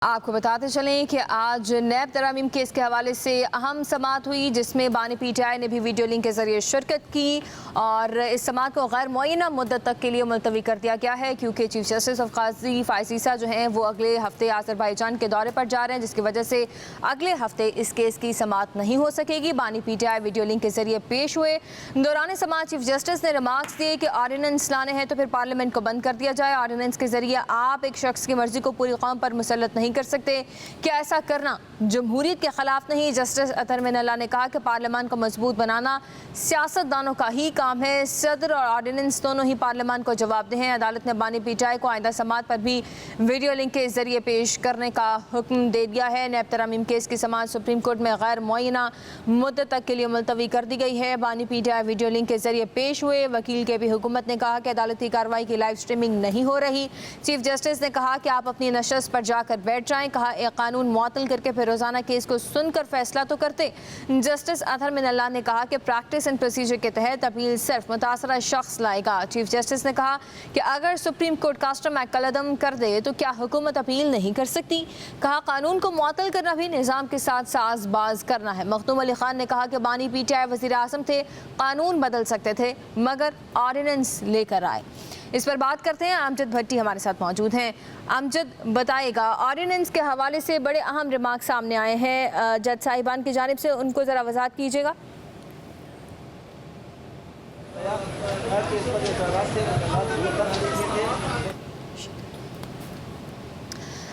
आपको बताते चलें कि आज नैब तरमीम केस के हवाले से अहम समाअत हुई, जिसमें बानी पीटीआई ने भी वीडियो लिंक के जरिए शिरकत की और इस समाअत को गैर मुअय्यना मुद्दत तक के लिए मुलतवी कर दिया गया है, क्योंकि चीफ जस्टिस ऑफ काजी फ़ाइज़ ईसा जो हैं वो अगले हफ्ते आज़रबाईजान के दौरे पर जा रहे हैं, जिसकी वजह से अगले हफ्ते इस केस की समाअत नहीं हो सकेगी। बानी पीटीआई वीडियो लिंक के जरिए पेश हुए। दौरान समाअत चीफ जस्टिस ने रिमार्क्स दिए कि ऑर्डिनेंस लाने हैं तो फिर पार्लियामेंट को बंद कर दिया जाए। ऑर्डिनेंस के जरिए आप एक शख्स की मर्जी को पूरी कौम पर मुसल्लत नहीं कर सकते। क्या ऐसा करना जमहूरियत के खिलाफ नहीं? जस्टिस अतर मिनल्ला ने कहा कि पार्लियामान को मजबूत बनाना सियासतदानों का ही काम है। सदर और ऑर्डिनेंस दोनों ही पार्लियामान को जवाबदेह हैं। अदालत ने बानी पीटीआई को आइंदा समाअत पर भी वीडियो लिंक के जरिए पेश करने का हुक्म दे दिया है। नैब तरमीम केस की समाअत सुप्रीम कोर्ट में गैर मुअय्यना मुद्दत तक के लिए मुलतवी कर दी गई है। बानी पीटीआई वीडियो लिंक के जरिए पेश हुए। वकील के भी हुकूमत ने कहा कि अदालती कार्रवाई की लाइव स्ट्रीमिंग नहीं हो रही। चीफ जस्टिस ने कहा कि आप अपनी नशस्त पर जाकर बैठ जाएं। कहा एक कानून मुअत्तल करके फिर रोजाना केस को सुनकर फैसला तो करते। जस्टिस अतर मिनल्ला ने कहा कि प्रैक्टिस एंड प्रोसीजर के तहत अपील सिर्फ मुतासरा शख्स लाएगा। चीफ जस्टिस ने कहा कि अगर सुप्रीम कोर्ट कास्टम एक्ट कलअदम कर दे तो क्या हुकूमत अपील नहीं कर सकती? कहा कानून को मुअत्तल करना भी निज़ाम के साथ साजबाज करना है। मखदूम अली खान ने कहा कि बानी पीटीआई वज़ीर आज़म थे, कानून बदल सकते थे मगर ऑर्डिनेंस लेकर आए। इस पर बात करते हैं। अमजद भट्टी हमारे साथ मौजूद हैं। अमजद, बताएगा ऑर्डिनेंस के हवाले से बड़े अहम रिमार्क सामने आए हैं जज साहिबान की जानिब से, उनको ज़रा वजाहत कीजिएगा।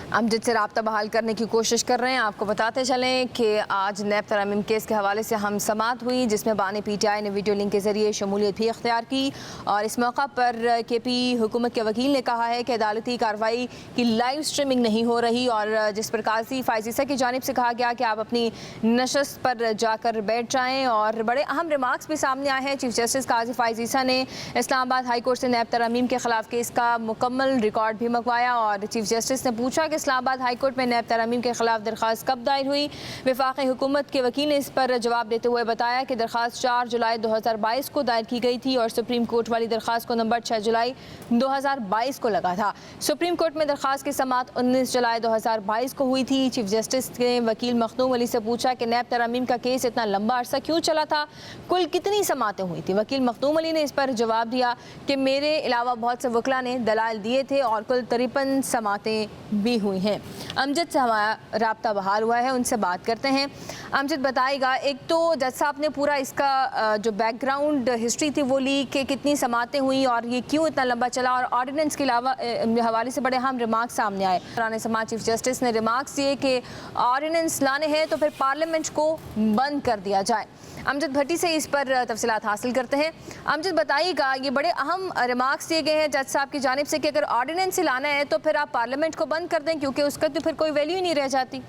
अमजद से रब्ता बहाल करने की कोशिश कर रहे हैं। आपको बताते चलें कि आज नैब तरमीम केस के हवाले से हम समाअत हुई, जिसमें बानी पीटीआई ने वीडियो लिंक के जरिए शमूलियत भी इख्तियार की और इस मौका पर केपी हुकूमत के वकील ने कहा है कि अदालती कार्रवाई की लाइव स्ट्रीमिंग नहीं हो रही और जिस पर काजी फ़ाइज़ ईसा की जानिब से कहा गया कि आप अपनी नशस्त पर जाकर बैठ जाएँ। और बड़े अहम रिमार्क्स भी सामने आए हैं। चीफ जस्टिस काजी फ़ाइज़ ईसा ने इस्लामाबाद हाई कोर्ट से नैब तरमीम के खिलाफ केस का मुकम्मल रिकॉर्ड भी मंगवाया और चीफ जस्टिस ने पूछा कि इस्लामाबाद हाई कोर्ट में नैब तरमीम के खिलाफ दरख्वास्त कब दायर हुई। वफाकी हुकूमत के वकील ने इस पर जवाब देते हुए बताया कि दरख्वास्त 4 जुलाई 2022 को दायर की गई थी और सुप्रीम कोर्ट वाली दरख्वास्त को नंबर 6 जुलाई 2022 को लगा था। सुप्रीम कोर्ट में दरख्वास्त की समाअत 19 जुलाई 2022 को हुई थी। चीफ जस्टिस ने वकील मखदूम अली से पूछा कि नैब तरमीम का केस इतना लंबा अरसा क्यों चला था, कुल कितनी समातें हुई थी। वकील मखदूम अली ने इस पर जवाब दिया कि मेरे अलावा बहुत से वकला ने दलाइल दिए थे और कुल 53 समातें भी हुई हैं। अमजद से हमारा रब्ता बहाल हुआ है, उनसे बात करते हैं। अमजद, बताइएगा, एक तो जज साहब ने पूरा इसका जो बैकग्राउंड हिस्ट्री थी वो ली कि कितनी समातें हुई और ये क्यों इतना लंबा चला, और ऑर्डिनेंस के अलावा हवाले से बड़े अहम रिमार्क्स सामने आए। पुराने समाज चीफ जस्टिस ने रिमार्क्स दिए कि ऑर्डिनेंस लाने हैं तो फिर पार्लियामेंट को बंद कर दिया जाए। अमजद भट्टी से इस पर तफसीलात हासिल करते हैं। अमजद, बताइएगा, ये बड़े अहम रिमार्क्स दिए गए हैं जज साहब की जानिब से कि अगर ऑर्डिनेंस लाना है तो फिर आप पार्लियामेंट को बंद कर दें, क्योंकि उसका तो फिर कोई वैल्यू ही नहीं रह जाती।